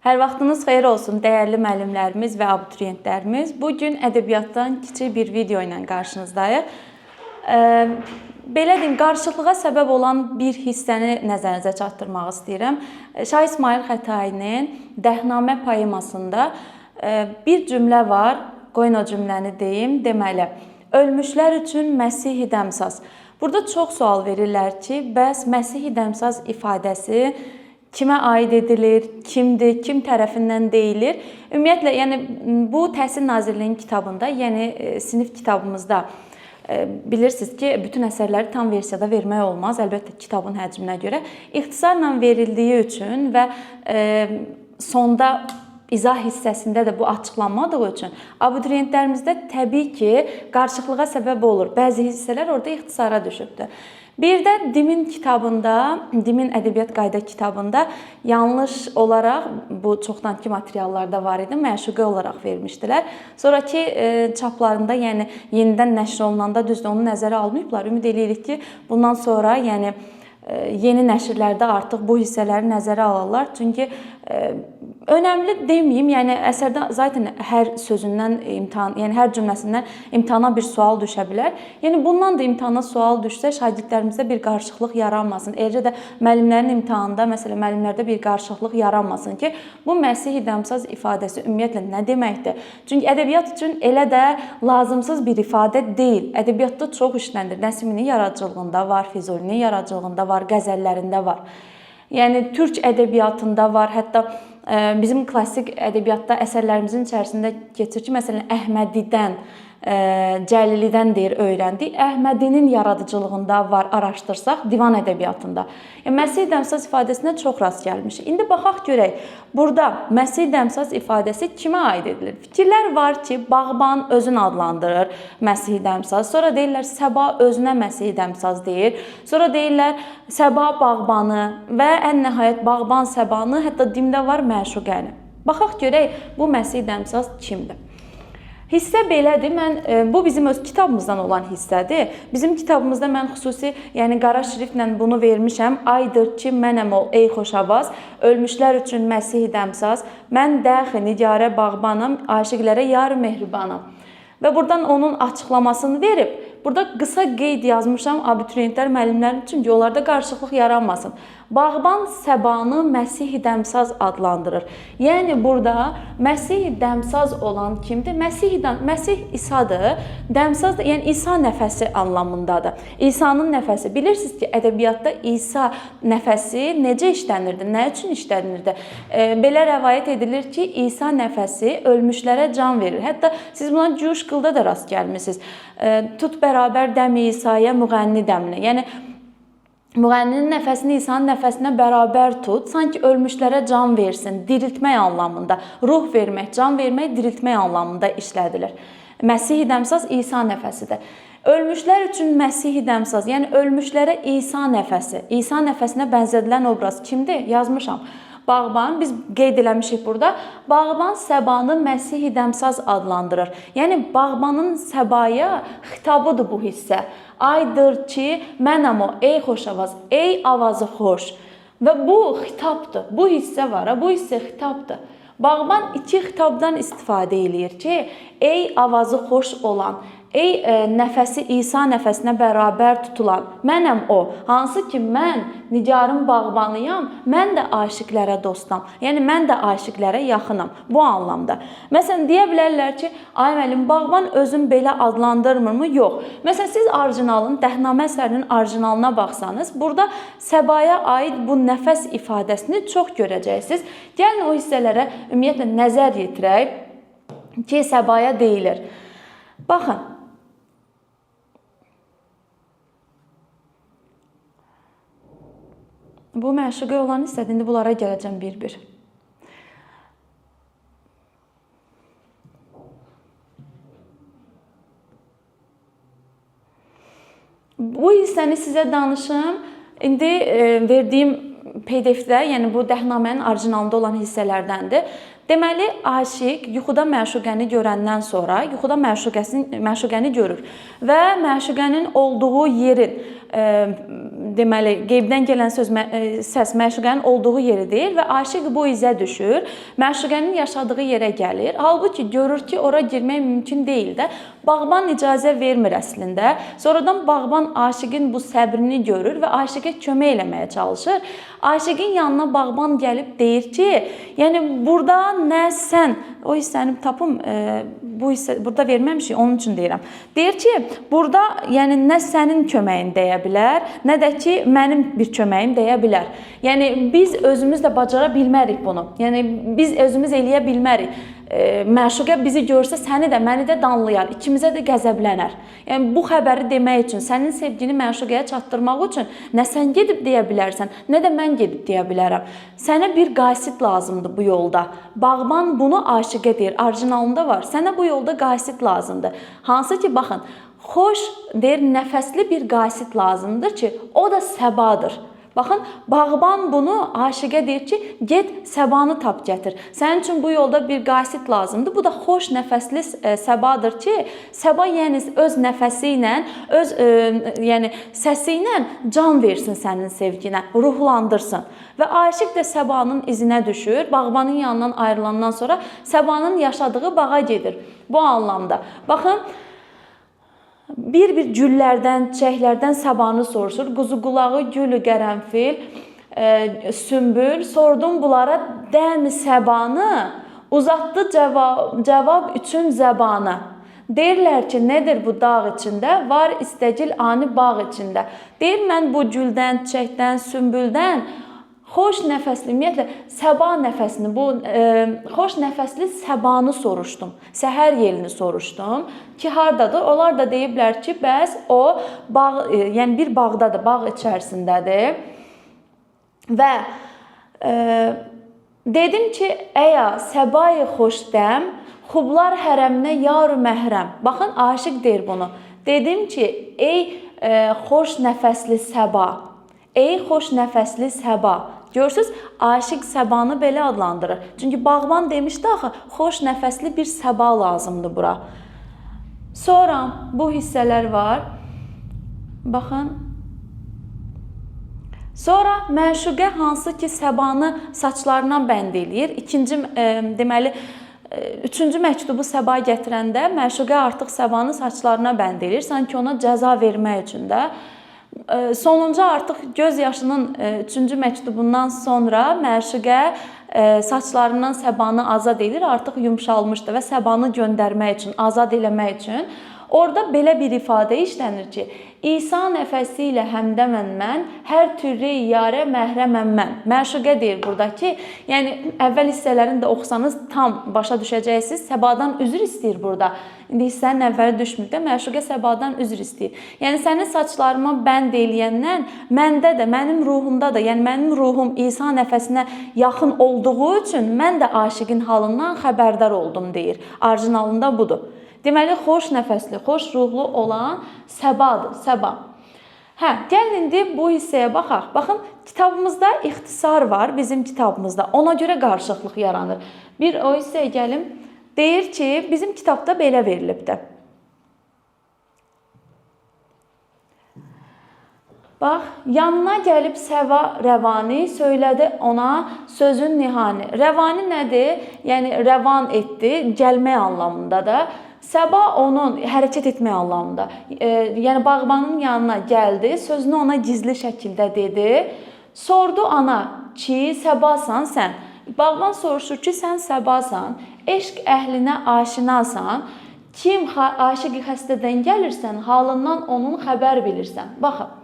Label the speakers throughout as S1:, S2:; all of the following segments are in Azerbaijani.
S1: Hər vaxtınız xeyir olsun, dəyərli müəllimlərimiz və abituriyentlərimiz. Bugün ədəbiyyatdan kiçik bir video ilə qarşınızdayıq. Belə deyim, qarışıqlığa səbəb olan bir hissəni nəzərinizə çatdırmaq istəyirəm. Şah İsmail Xətainin Dəhnamə poemasında bir cümlə var, qoyun o cümləni deyim. Deməli, ölmüşlər üçün Məsih-i Dəmsaz. Burada çox sual verirlər ki, bəs Məsih-i Dəmsaz ifadəsi kimə aid edilir, kimdir, kim tərəfindən deyilir? Ümumiyyətlə, yəni bu Təhsil Nazirliyinin kitabında, yəni sinif kitabımızda bilirsiniz ki, bütün əsərləri tam versiyada vermək olmaz, əlbəttə kitabın həcminə görə. İxtisarla verildiyi üçün və sonda izah hissəsində də bu açıqlanmadığı üçün abituriyentlərimizdə təbii ki, qarışıqlığa səbəb olur. Bəzi hissələr orada ixtisara düşübdür. Bir də Dimin kitabında, Dimin ədəbiyyat qayda kitabında yanlış olaraq, bu çoxdankı materiallarda var idi, məşuqə olaraq vermişdilər. Sonraki çaplarında, yəni yenidən nəşr olunanda düzdür, onu nəzərə almayıblar. Ümid edirik ki, bundan sonra, yəni yeni nəşrlərdə artıq bu hissələri nəzərə alırlar. Çünki önəmli deməyim, yəni əsərdə zaten hər sözündən imtahan, yəni hər cümləsindən imtahana bir sual düşə bilər. Yəni bundan da imtahana sual düşsə, şagirdlərimizdə bir qarışıqlıq yaranmasın. Eləcə də müəllimlərin imtahanında, məsələn, müəllimlərdə bir qarışıqlıq yaranmasın ki, bu Məsih-i Dəmsaz ifadəsi ümumiyyətlə nə deməkdir? Çünki ədəbiyyat üçün elə də lazımsız bir ifadə deyil. Ədəbiyyatda çox işlənir. Nəsiminin yaradıcılığında var, Füzulinin yaradıcılığında var, qəzəllərində var. Yəni türk ədəbiyyatında var, hətta bizim klassik ədəbiyyatda əsərlərimizin içərisində keçir ki, məsələn, Əhmədidən, Cəlilidən deyir, öyrəndik. Əhmədinin yaradıcılığında var, araşdırsaq, divan ədəbiyyatında. Məsih-i Dəmsaz ifadəsinə çox rast gəlmişik. İndi baxaq görək, burada Məsih-i Dəmsaz ifadəsi kimə aid edilir? Fikirlər var ki, Bağban özünü adlandırır Məsih-i Dəmsaz. Sonra deyirlər, Səba özünə Məsih-i Dəmsaz deyir. Sonra deyirlər, Səba Bağbanı və ən nəhayət Bağban Səbanı, hətta dimdə var məşuqəni. Baxaq görək, bu Məsih-i Dəmsaz kimdir? Hissə belədir. Bu bizim öz kitabımızdan olan hissədir. Bizim kitabımızda mən xüsusi, yəni qara şriftlə bunu vermişəm. Aydır ki, mənəm ol, ey xoşavaz, ölmüşlər üçün Məsih-i Dəmsaz, mən dəxi nigarə bağbanam, aşiqlərə yar mehribanam. Və buradan onun açıqlamasını verib, burada qısa qeyd yazmışam abituriyentlər, müəllimlər üçün ki, onlarda qarışıqlıq yaranmasın. Bağban Səbanı Məsih-i Dəmsaz adlandırır. Yəni burada Məsih-i Dəmsaz olan kimdir? Məsih İsadır, Dəmsaz da yəni İsa nəfəsi anlamındadır. İsa'nın nəfəsi. Bilirsiniz ki, ədəbiyyatda İsa nəfəsi necə işlənirdi, nə üçün işlənirdi? Belə rəvayət edilir ki, İsa nəfəsi ölmüşlərə can verir. Hətta siz buna Cüş qılda da rast gəlmişsiniz. Tut bərabər dəmi İsa'ya müğənni dəmlə. Yəni müğənninin nəfəsini İsa'nın nəfəsinə bərabər tut, sanki ölmüşlərə can versin, diriltmək anlamında, ruh vermək, can vermək, diriltmək anlamında işlədilir. Məsih-i Dəmsaz İsa nəfəsidir. Ölmüşlər üçün Məsih-i Dəmsaz, yəni ölmüşlərə İsa nəfəsi, İsa nəfəsinə bənzədilən obraz kimdir? Yazmışam. Bağban, biz qeyd eləmişik burada, Bağban Səbanı Məsih-i Dəmsaz adlandırır. Yəni, Bağbanın Səbaya xitabıdır bu hissə. Aydır ki, mənəm o, ey xoşavaz, ey avazı xoş. Və bu xitabdır, bu hissə var, bu hissə xitabdır. Bağban iki xitabdan istifadə eləyir ki, ey avazı xoş olan, ey nəfəsi İsa nəfəsinə bərabər tutulan, mənəm o. Hansı ki, mən nigarın bağbanıyam, mən də aşiqlərə dostam. Yəni, mən də aşiqlərə yaxınam. Bu anlamda. Məsələn, deyə bilərlər ki, ay müəllim, Bağban özün belə adlandırmırmı? Yox. Məsələn, siz orijinalın, Dəhnamə əsərinin orijinalına baxsanız, burada Səbaya aid bu nəfəs ifadəsini çox görəcəksiniz. Gəlin o hissələrə ümumiyyətlə nəzər yetirək ki, Səbaya deyilir. Baxın. Bu məşuqə olan hissədir. İndi bunlara gələcəm bir-bir. Bu hissəni sizə danışım. İndi verdiyim PDF-də, yəni bu Dəhnamənin orijinalında olan hissələrdəndir. Deməli, aşiq yuxuda məşuqəni görəndən sonra yuxuda məşuqəni görür və məşuqənin olduğu yerin deməli, qeybdən gələn səs məşuqənin olduğu yeri deyir və aşiq bu izə düşür. Məşuqənin yaşadığı yerə gəlir. Halbuki görür ki, ora girmək mümkün deyil də. Bağban icazə vermir əslində. Sonradan bağban aşiqin bu səbrini görür və aşiqə kömək eləməyə çalışır. Aşiqin yanına bağban gəlib deyir ki, yəni burada nə sən, o hissəni tapım, bu hissə burada verməmişik, onun üçün deyirəm. Deyir ki, burada yəni nə sənin köməyin dəyə bilər, nə də ki, mənim bir köməyim dəyə bilər. Yəni biz özümüz də bacara bilmərik bunu. Yəni biz özümüz eləyə bilmərik. Məşuqə bizi görsə səni də, məni də danlayar, ikimizə də qəzəblənər. Yəni bu xəbəri demək üçün, sənin sevgini məşuqəyə çatdırmaq üçün nə sən gedib deyə bilərsən, nə də mən gedib deyə bilərəm. Sənə bir qasid lazımdır bu yolda. Bağban bunu aşiqə deyir, orijinalında var. Sənə bu yolda qasid lazımdır. Hansı ki, baxın, xoş deyir, nəfəsli bir qasid lazımdır ki, o da səbadır. Baxın, bağban bunu aşiqə deyir ki, get səbanı tap gətir. Sənin üçün bu yolda bir qasid lazımdır. Bu da xoş nəfəsli səbadır ki, səba yəni öz nəfəsi ilə, öz yəni səsi ilə can versin sənin sevginə, ruhlandırsın. Və aşiq də səbanın izinə düşür. Bağbanın yanından ayrılandan sonra səbanın yaşadığı bağa gedir. Bu anlamda. Baxın, bir güllərdən, çiçəklərdən səbanı soruşur. Quzu qulağı, gülü qərənfil, sümbül. Sordum bunlara dəmi səbanı, uzatdı cavab üçün zəbanı. Deyirlər ki, nədir bu dağ içində? Var istəcil ani bağ içində. Deyir, mən bu güldən, çiçəkdən, sümbüldən xoş nəfəsli, ümumiyyətlə, səba nəfəsini, bu xoş nəfəsli səbanı soruşdum. Səhər yelini soruşdum ki, hardadır? Onlar da deyiblər ki, bəs o bağ, yəni bir bağdadır, bağ içərisindədir. Və dedim ki, əya səbayı xoşdəm, xublar hərəminə yar-ı məhrəm. Baxın, aşiq deyir bunu. Dedim ki, ey xoş nəfəsli səba, ey xoş nəfəsli səba. Görürsünüz, aşiq səbanı belə adlandırır. Çünki bağban demişdi axı, xoş nəfəsli bir səba lazımdır bura. Sonra bu hissələr var. Baxın. Sonra məşuqə hansı ki səbanı saçlarından bənd eləyir. Deməli, üçüncü məktubu səba gətirəndə məşuqə artıq səbanı saçlarına bənd eləyir. Sanki ona cəza vermək üçün də. Sonuncu artıq göz yaşının 3-cü məktubundan sonra məşuqə saçlarından səbanı azad edir, artıq yumşalmışdı və səbanı göndərmək üçün, azad eləmək üçün. Orada belə bir ifadə işlənir ki, İsa nəfəsi ilə həmdəmən mən, hər türlü yarə məhrəməm mən. Məşuqə deyir burada ki, yəni əvvəl hissələrini də oxusanız tam başa düşəcəksiniz. Səbadan üzr istəyir burada. İndi hissənin əvvəli düşmür də, məşuqə səbadan üzr istəyir. Yəni sənin saçlarıma bənd eləyəndən məndə də, mənim ruhumda da, yəni mənim ruhum İsa nəfəsinə yaxın olduğu üçün mən də aşiqin halından xəbərdar oldum deyir. Orijinalında budur. Deməli, xoş nəfəsli, xoş ruhlu olan səbadır, səba. Gəlin indi bu hissəyə baxaq. Baxın, kitabımızda ixtisar var, bizim kitabımızda. Ona görə qarışıqlıq yaranır. Bir o hissəyə gəlim. Deyir ki, bizim kitabda belə verilibdir. Bax, yanına gəlib Səva rəvani, söylədi ona sözün nihani. Rəvani nədir? Yəni, rəvan etdi, gəlmək anlamında da. Səba onun hərəkət etmək anlamında. Yəni, bağbanın yanına gəldi, sözünü ona gizli şəkildə dedi. Sordu ana ki, səbasan sən. Bağban soruşur ki, sən səbasan, eşq əhlinə aşinasan, kim aşiqi xəstədən gəlirsən, halından onun xəbər bilirsən. Baxın.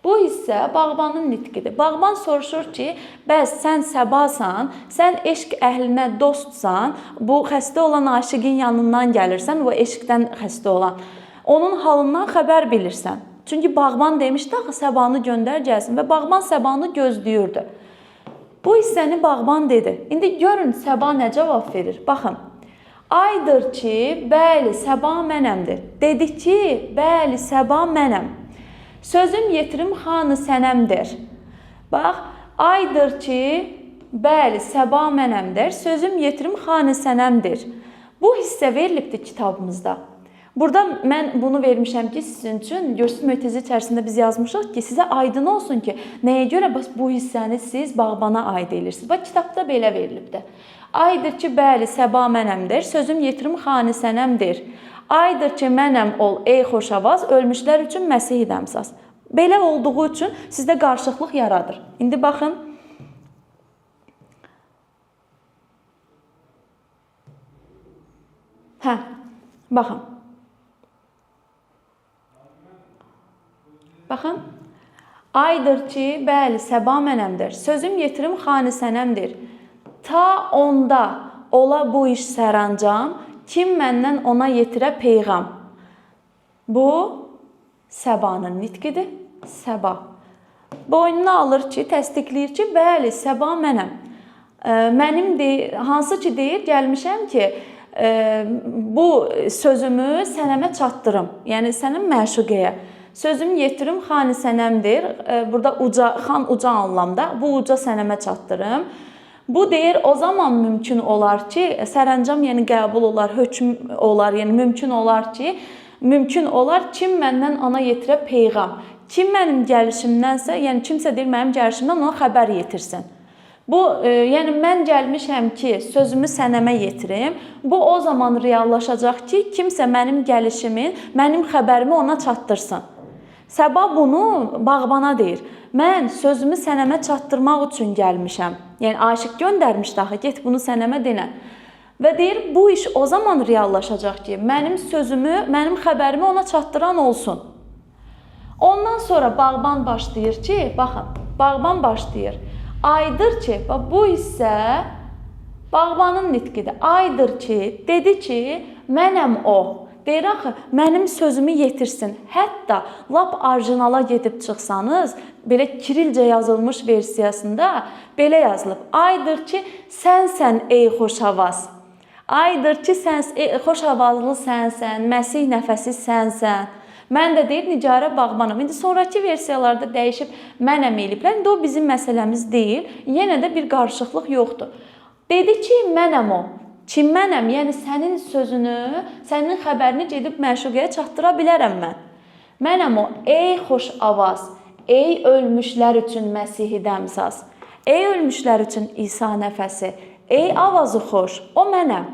S1: Bu hissə bağbanın nitqidir. Bağban soruşur ki, bəs sən səbasan, sən eşq əhlinə dostsan, bu xəstə olan aşiqin yanından gəlirsən, bu eşqdən xəstə olan. Onun halından xəbər bilirsən. Çünki bağban demişdi, axı səbanı göndər gəlsin və bağban səbanı gözləyirdi. Bu hissəni bağban dedi. İndi görün səba nə cavab verir. Baxın. Aydır ki, bəli, səba mənəmdir. Dedi ki, bəli, səba mənəm. Sözüm yetirim xanı sənəmdir. Bax, aydır ki, bəli, səba mənəmdir. Sözüm yetirim xanı sənəmdir. Bu hissə verilibdir kitabımızda. Burada mən bunu vermişəm ki, sizin üçün görsüz mötərizə içərisində biz yazmışıq ki, sizə aydın olsun ki, nəyə görə bu hissəni siz bağbana aid edirsiniz. Bax, kitabda belə verilibdir. Aydır ki, bəli, səba mənəmdir, sözüm yetirim xani sənəmdir. Aydır ki, mənəm ol, ey xoşavaz, ölmüşlər üçün Məsih dəmsaz. Belə olduğu üçün sizdə qarşılıqlıq yaradır. İndi baxın. Baxın. Baxın. Aydır ki, bəli, səba mənəmdir. Sözüm yetirim xani sənəmdir. Ta onda ola bu iş sərəncam, kim məndən ona yetirə peyğam. Bu, səbanın nitqidir. Səba. Boynuna alır ki, təsdiqləyir ki, bəli, səba mənəm. Mənimdir, hansı ki deyir, gəlmişəm ki, bu sözümü sənəmə çatdırım. Yəni, sənin məşuqəyə. Sözüm yetirim xani sənəmdir. Burada xan uca anlamda. Bu uca sənəmə çatdırım. Bu deyir, o zaman mümkün olar ki, sərəncam yəni qəbul olar, hökm olar, yəni mümkün olar ki, kim məndən ona yetirə peyğam. Kim mənim gəlişimdənsə, yəni kimsə deyir, mənim gəlişimdən ona xəbər yetirsin. Bu, yəni mən gəlmişəm ki, sözümü sənəmə yetirim. Bu, o zaman reallaşacaq ki, kimsə mənim gəlişimin, mənim xəbərimi ona çatdırsın. Səba bunu bağbana deyir. Mən sözümü sənəmə çatdırmaq üçün gəlmişəm. Yəni, aşiq göndərmişdi axı, get bunu sənəmə denə. Və deyir, bu iş o zaman reallaşacaq ki, mənim sözümü, mənim xəbərimi ona çatdıran olsun. Ondan sonra bağban başlayır ki, baxın, bağban başlayır. Aydır ki, bu hissə bağbanın nitqidir. Aydır ki, dedi ki, mənəm o. Deyir axı, mənim sözümü yetirsin. Hətta lap orijinala gedib çıxsanız, belə kirilcə yazılmış versiyasında belə yazılıb. Aydır ki, sənsən ey xoşavaz. Aydır ki, xoşavazlı sənsən, Məsih nəfəsi sənsən. Mən də deyir, Nicarə bağbanım. İndi sonraki versiyalarda dəyişib mənəm eliblər. İndi o bizim məsələmiz deyil. Yenə də bir qarışıqlıq yoxdur. Dedi ki, mənəm o. Kim mənəm? Yəni, sənin sözünü, sənin xəbərini gedib məşuqəyə çatdıra bilərəm mən. Mənəm o, ey xoş avaz, ey ölmüşlər üçün Məsihi dəmsaz, ey ölmüşlər üçün İsa nəfəsi, ey avazı xoş, o mənəm.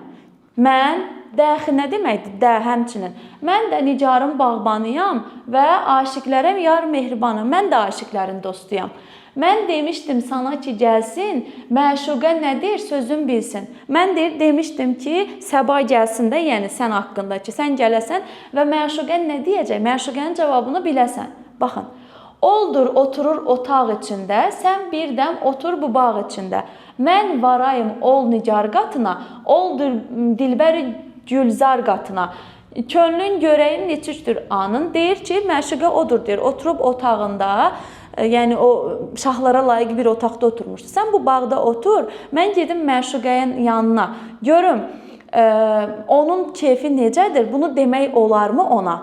S1: Mən, dəxi nə deməkdir? Də, həmçinin. Mən də Nicarın bağbanıyam və aşiqlərəm yar mehribanım. Mən də aşiqlərin dostuyam. Mən demişdim sana ki, gəlsin, məşuqə nədir, sözün bilsin. Mən demişdim ki, səba gəlsin də, yəni sən haqqında ki, sən gələsən və məşuqə nə deyəcək? Məşuqənin cavabını biləsən. Baxın, oldur oturur otaq içində, sən birdəm otur bu bağ içində. Mən varayım ol nigar qatına, oldur dilbəri gülzar qatına. Könlün görəyin neçükdür anın. Deyir ki, məşuqə odur, deyir. Oturub otağında, yəni o şahlara layiq bir otaqda oturmuşdu. Sən bu bağda otur, mən gedim məşuqəyin yanına. Görüm, onun keyfi necədir? Bunu demək olarmı ona?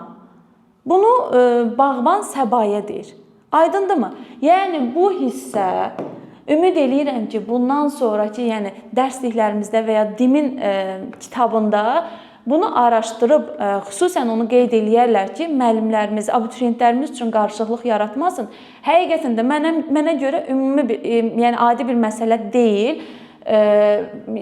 S1: Bunu bağban səbaya deyir. Aydındırmı? Yəni bu hissə, ümid eləyirəm ki, bundan sonraki dərsliklərimizdə və ya Dimin kitabında bunu araşdırıb, xüsusən onu qeyd eləyərlər ki, müəllimlərimiz, abituriyentlərimiz üçün qarışıqlıq yaratmasın. Həqiqətən də mənə görə ümumi, adi bir məsələ deyil.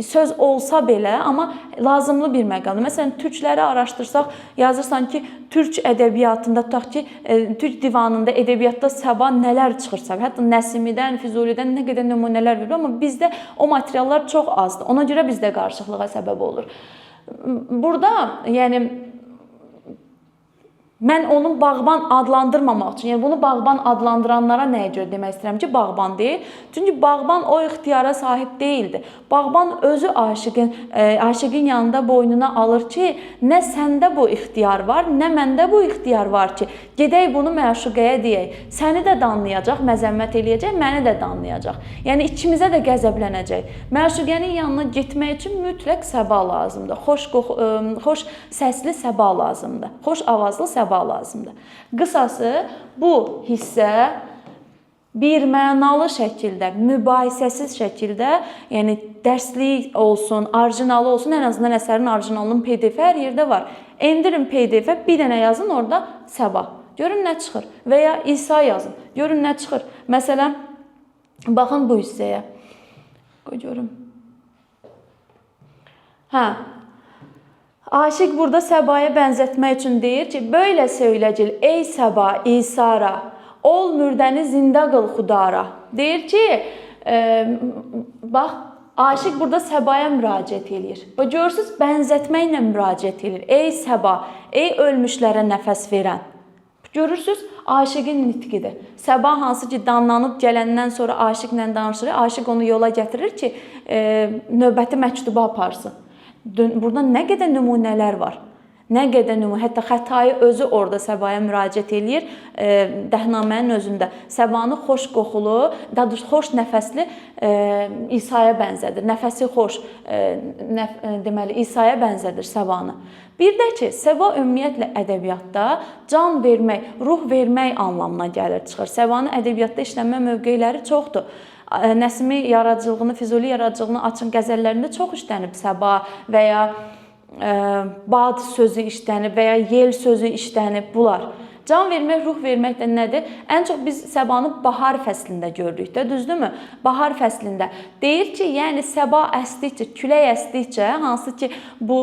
S1: Söz olsa belə, amma lazımlı bir məqamdır. Məsələn, türkləri araşdırsaq, yazırsan ki, türk ədəbiyyatında, tutaq ki, türk divanında, ədəbiyyatda səba nələr çıxırsa, hətta Nəsimidən, Füzulidən nə qədər nümunələr verir, amma bizdə o materiallar çox azdır. Ona görə bizdə qarışıqlığa səbəb olur. Burada, yəni, mən onu bağban adlandırmamaq üçün, yəni bunu bağban adlandıranlara nəyə görə demək istəyirəm ki, bağban deyil. Çünki bağban o ixtiyara sahib deyildi. Bağban özü aşiqin yanında boynuna alır ki, nə səndə bu ixtiyar var, nə məndə bu ixtiyar var ki, gedək bunu məşuqəyə deyək. Səni də danlayacaq, məzəmmət eləyəcək, məni də danlayacaq. Yəni ikimizə də qəzəblənəcək. Məşuqənin yanına getmək üçün mütləq səba lazımdır. Xoş səsli səba lazımdır. Xoş avazlı səba lazımdır. Qısası, bu hissə birmənalı şəkildə, mübahisəsiz şəkildə, yəni dərslik olsun, orijinalı olsun, ən azından əsərin orijinalının PDF hər yerdə var. Endirin PDF-ə, bir dənə yazın orada Səba. Görün nə çıxır. Və ya İsa yazın. Görün nə çıxır. Məsələn, baxın bu hissəyə. Qoy görüm. Aşiq burada Səbaya bənzətmək üçün deyir ki, böyle söyləcil, ey Səba, İsara, ol mürdəni zinda qıl xudara. Deyir ki, bax, aşiq burada Səbaya müraciət edir. Və görürsünüz, bənzətməklə müraciət edir. Ey Səba, ey ölmüşlərə nəfəs verən. Görürsünüz, aşiqin nitqidir. Səba hansı ki, danlanıb gələndən sonra aşiqlə danışır, aşiq onu yola gətirir ki, növbəti məktubu aparsın. Burada nə qədər nümunələr var. Nə qədər nümunə, hətta Xətai özü orada Səbaya müraciət edir, Dəhnamənin özündə. Səbanı xoş qoxulu, daha doğrusu xoş nəfəsli İsa'ya bənzədir. Nəfəsi xoş, deməli, İsa'ya bənzədir Səbanı. Bir də ki, Səba ümumiyyətlə ədəbiyyatda can vermək, ruh vermək anlamına gəlir, çıxır. Səbanın ədəbiyyatda işlənmə mövqeləri çoxdur. Nəsimi yaradıcılığını, Füzuli yaradıcılığını açın qəzəllərində çox işlənib Səba və ya bad sözü işlənib və ya yel sözü işlənib bunlar. Can vermək, ruh vermək də nədir? Ən çox biz Səbanı bahar fəslində gördük də, düzdürmü? Bahar fəslində. Deyir ki, yəni Səba əsdikcə, külək əsdikcə, hansı ki bu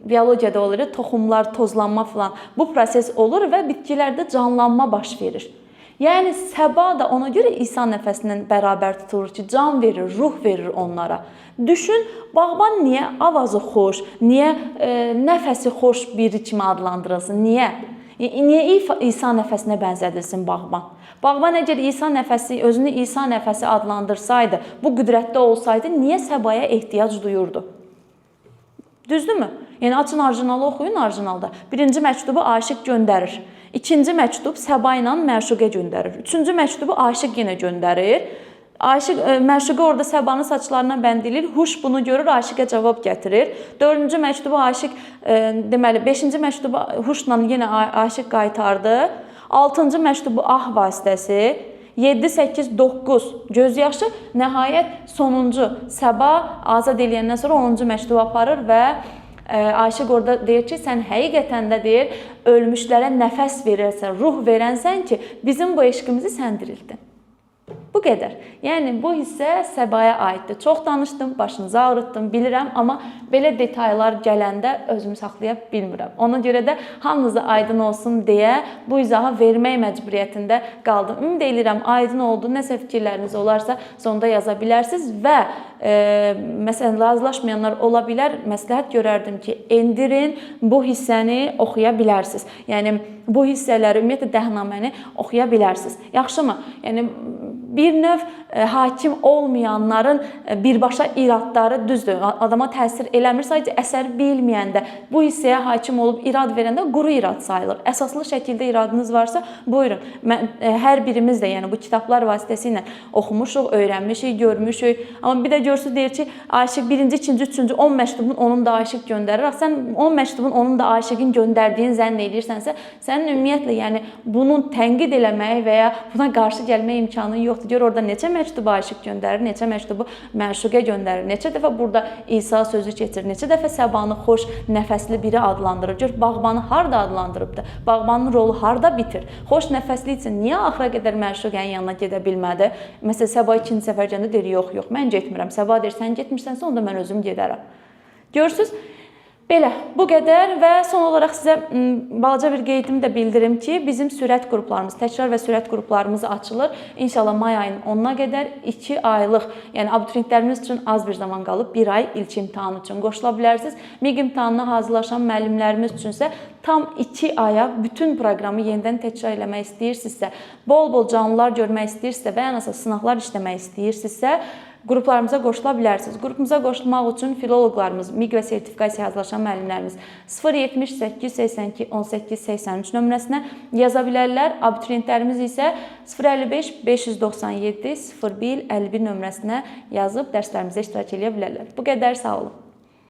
S1: biologiyada olur, toxumlar, tozlanma falan, bu proses olur və bitkilərdə canlanma baş verir. Yəni Səba da ona görə İsa nəfəsindən bərabər tutulur ki, can verir, ruh verir onlara. Düşün, bağban niyə avazı xoş, niyə nəfəsi xoş biri kimi adlandırılsın, niyə? Niyə İsa nəfəsinə bənzədilsin bağban? Bağban əgər İsa nəfəsi, özünü İsa nəfəsi adlandırsaydı, bu qüdrətdə olsaydı, niyə Səbaya ehtiyac duyurdu? Düzdürmü? Yəni açın orijinalı oxuyun orijinalda. Birinci məktubu aşiq göndərir. İkinci məktub Səba ilə məşuqə göndərir. Üçüncü məktubu aşiq yenə göndərir. Məşuqə orada Səbanın saçlarına bəndilir. Huş bunu görür, aşiqə cavab gətirir. Dördüncü məktubu aşiq, deməli, beşinci məktubu huşla yenə aşiq qaytardı. Altıncı məktubu ah vasitəsi. 7, 8, 9 gözyaşı, nəhayət sonuncu Səba azad eləyəndən sonra 10-cu məktubu aparır və aşiq orada deyir ki, sən həqiqətən də deyir, ölmüşlərə nəfəs verirsən, ruh verənsən ki, bizim bu eşqimizi sən dirildin. Bu qədər. Yəni, bu hissə Səbaya aiddir. Çox danışdım, başınızı ağrıtdım, bilirəm, amma belə detaylar gələndə özümü saxlaya bilmirəm. Ona görə də hamınıza aydın olsun deyə bu izahı vermək məcburiyyətində qaldım. Ümid edirəm, aydın oldu. Nəsə fikirləriniz olarsa, sonda yaza bilərsiniz və məsələn, razılaşmayanlar ola bilər. Məsləhət görərdim ki, endirin, bu hissəni oxuya bilərsiniz. Yəni, bu hissələri, ümumiyyətlə Dəhnaməni oxuya bilərsiniz. Yaxşımı? Yəni, bir növ hakim olmayanların birbaşa iradları düzdür. Adama təsir eləmir, sadəcə əsəri bilməyəndə, bu hissəyə hakim olub irad verəndə quru irad sayılır. Əsaslı şəkildə iradınız varsa, buyurun. Hər birimiz də yəni bu kitablar vasitəsilə oxumuşuq, öyrənmişik, görmüşük. Amma bir də görürsünüz, deyir ki, aşiq birinci, ikinci, üçüncü 10 məktubun onun da aşiq göndərir. Sən 10 məktubun onun da aşiqin göndərdiyin zənn edirsənsə, sənin ümumiyyətlə yəni bunun tənqid eləmək və ya buna qarşı gəlmək imkanın yoxdur. Gör orada neçə məktubu aşiq göndərir, neçə məktubu məşuqə göndərir, neçə dəfə burada İsa sözü keçir, neçə dəfə Səbanı xoş nəfəsli biri adlandırır. Gör bağbanı harda adlandırıbdı, bağbanın rolu harda bitir. Xoş nəfəsli üçün niyə axıra qədər məşuqənin yanına gedə bilmədi? Məsələn, Səba ikinci səfər gəndə deyir, yox, mən getmirəm. Səba deyir, sən getmirsənsə, onda mən özüm gedərəm. Görürsünüz? Belə, bu qədər və son olaraq sizə balaca bir qeydimi də bildirim ki, bizim sürət qruplarımız, təkrar və sürət qruplarımız açılır. İnşallah may ayının 10-na qədər 2 aylıq, yəni abituriyentlərimiz üçün az bir zaman qalıb, 1 ay ilk imtahan üçün qoşula bilərsiniz. MİQ imtahanına hazırlaşan müəllimlərimiz üçünsə tam 2 aya bütün proqramı yenidən təkrar eləmək istəyirsinizsə, bol-bol canlılar görmək istəyirsinizsə və ən əsas sınaqlar işləmək istəyirsinizsə, qruplarımıza qoşula bilərsiniz. Qrupumuza qoşulmaq üçün filoloqlarımız, MİQ və sertifikasiya hazırlaşan müəllimlərimiz 078 82 18 83 nömrəsinə yaza bilərlər. Abituriyentlərimiz isə 055 597 01 51 nömrəsinə yazıb dərslərimizə iştirak edə bilərlər. Bu qədər, sağ olun.